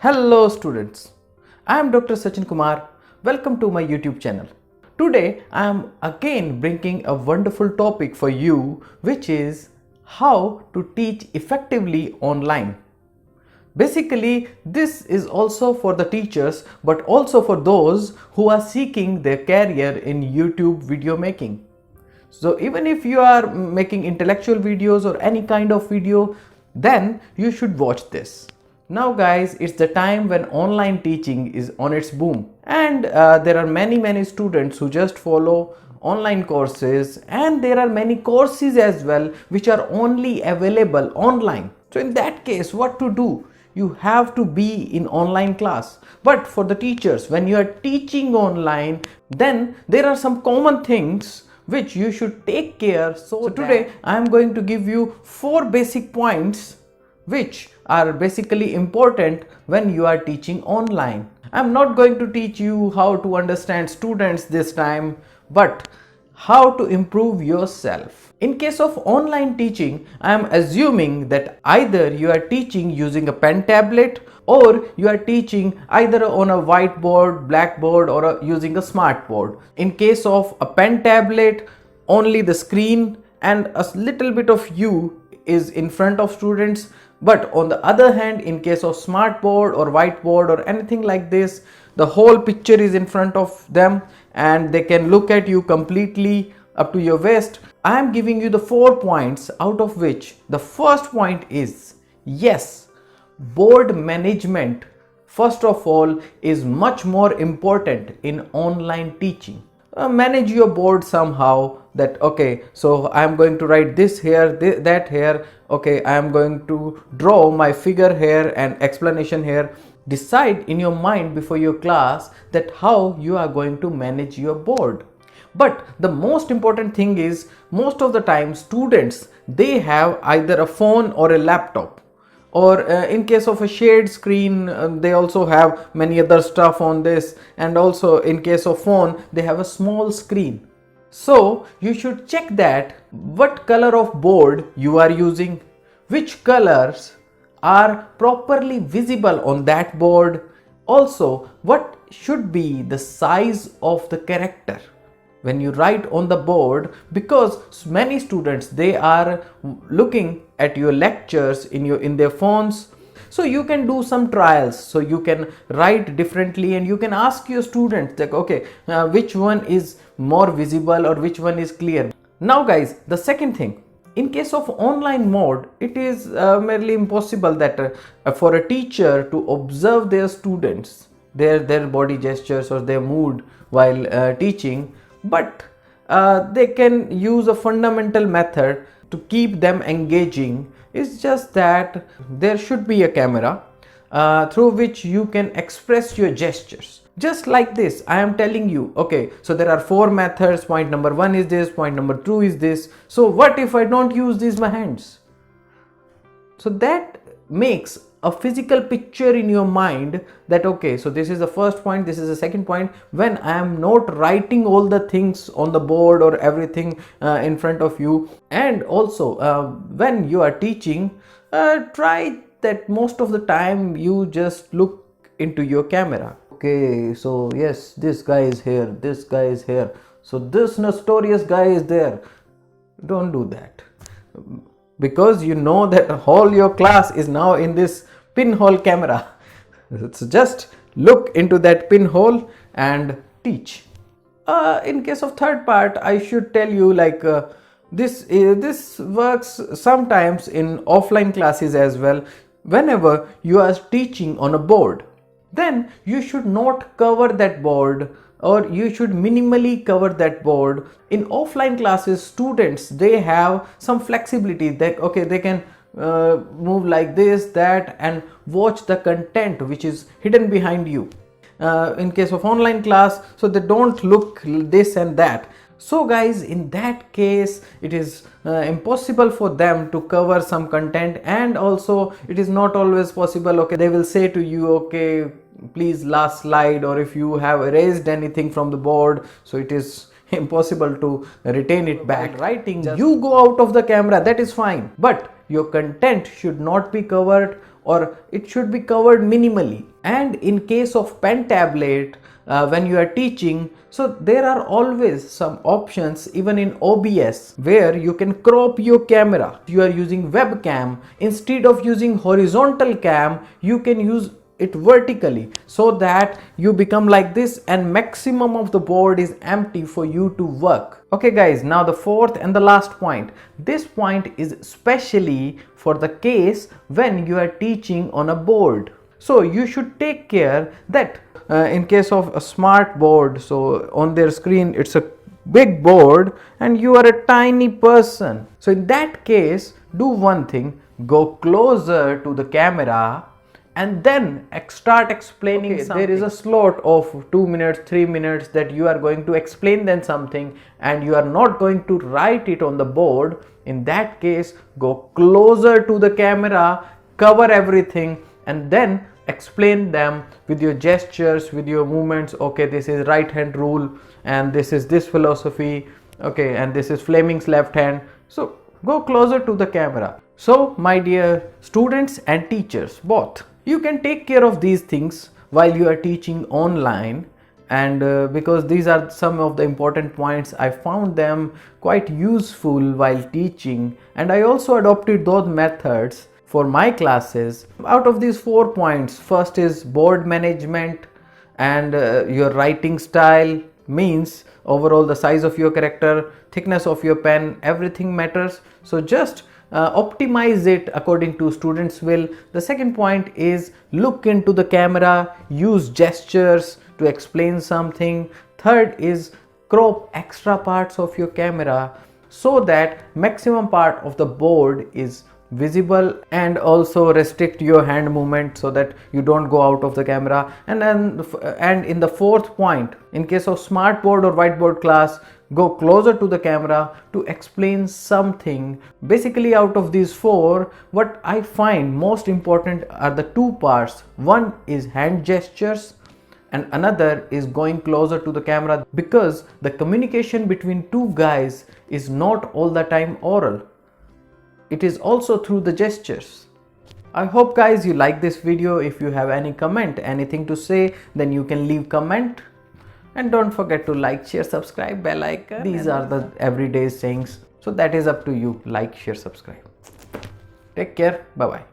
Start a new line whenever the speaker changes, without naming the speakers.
Hello students, I am Dr. Sachin Kumar. Welcome to my YouTube channel. Today I am again bringing a wonderful topic for you, which is how to teach effectively online. Basically, this is also for the teachers but also for those who are seeking their career in YouTube video making. So even if you are making intellectual videos or any kind of video, then you should watch this. Now guys, it's the time when online teaching is on its boom, and there are many students who just follow online courses, and there are many courses as well which are only available online. So in that case, what to do? You have to be in online class. But for the teachers, when you are teaching online, then there are some common things which you should take care. So today I am going to give you 4 basic points which are basically important when you are teaching online. I'm not going to teach you how to understand students this time, but how to improve yourself. In case of online teaching, I am assuming that either you are teaching using a pen tablet or you are teaching either on a whiteboard, blackboard, or using a smart board. In case of a pen tablet, only the screen and a little bit of you is in front of students. But on the other hand, in case of smart board or whiteboard or anything like this, the whole picture is in front of them and they can look at you completely up to your waist. I am giving you the 4 points, out of which the first point is, yes, board management first of all is much more important in online teaching. Manage your board somehow, that okay, so I am going to write this here, that here, okay, I am going to draw my figure here and explanation here. Decide in your mind before your class that how you are going to manage your board. But the most important thing is, most of the time students, they have either a phone or a laptop, or in case of a shared screen, they also have many other stuff on this, and also in case of phone they have a small screen. So you should check that what color of board you are using, which colors are properly visible on that board, also what should be the size of the character when you write on the board, because many students, they are looking at your lectures in their phones. So you can do some trials, so you can write differently and you can ask your students like, okay, which one is more visible or which one is clear. Now guys, the second thing, in case of online mode, it is merely impossible that for a teacher to observe their students, their body gestures or their mood while teaching, but they can use a fundamental method to keep them engaging. It's just that there should be a camera through which you can express your gestures. Just like this, I am telling you, okay, so there are 4 methods. Point number 1 is this, point number 2 is this. So what if I don't use these my hands? So that makes a physical picture in your mind that okay, so this is the first point, this is the second point. When I am not writing all the things on the board or everything in front of you. And also when you are teaching, try that most of the time you just look into your camera. Okay, so yes, this guy is here, this guy is here, so this notorious guy is there. Don't do that, because you know that all your class is now in this pinhole camera. So just look into that pinhole and teach. In case of third part, I should tell you like this works sometimes in offline classes as well. Whenever you are teaching on a board, then you should not cover that board, or you should minimally cover that board. In offline classes, students, they have some flexibility that okay, they can move like this, that, and watch the content which is hidden behind you. In case of online class, so they don't look this and that. So guys, in that case, it is impossible for them to cover some content, and also it is not always possible. Okay, they will say to you, okay, please last slide, or if you have erased anything from the board, so it is impossible to retain it back. While writing, you go out of the camera, that is fine, but your content should not be covered, or it should be covered minimally. And in case of pen tablet, when you are teaching, so there are always some options even in OBS where you can crop your camera. You are using webcam, instead of using horizontal cam, you can use it vertically, so that you become like this and maximum of the board is empty for you to work. Okay guys, now the fourth and the last point. This point is especially for the case when you are teaching on a board. So you should take care that in case of a smart board, so on their screen it's a big board and you are a tiny person. So in that case, do one thing, go closer to the camera and then start explaining something. There is a slot of 2 minutes, 3 minutes that you are going to explain then something and you are not going to write it on the board. In that case, go closer to the camera, cover everything and then explain them with your gestures, with your movements. Okay, this is right hand rule and this is this philosophy. Okay, and this is Fleming's left hand. So go closer to the camera. So my dear students and teachers both, you can take care of these things while you are teaching online. And because these are some of the important points, I found them quite useful while teaching, and I also adopted those methods for my classes. Out of these 4 points, first is board management and your writing style, means overall the size of your character, thickness of your pen, everything matters. So just optimize it according to students' will. The second point is look into the camera, use gestures to explain something. Third is crop extra parts of your camera so that maximum part of the board is visible, and also restrict your hand movement so that you don't go out of the camera. And in the fourth point, in case of smart board or whiteboard class, go closer to the camera to explain something. Basically, out of these 4, what I find most important are the 2 parts. One is hand gestures and another is going closer to the camera, because the communication between 2 guys is not all the time oral. It is also through the gestures. I hope guys you like this video. If you have any comment, anything to say, then you can leave comment. And don't forget to like, share, subscribe, bell icon. These are the everyday sayings. So that is up to you. Like, share, subscribe. Take care. Bye bye.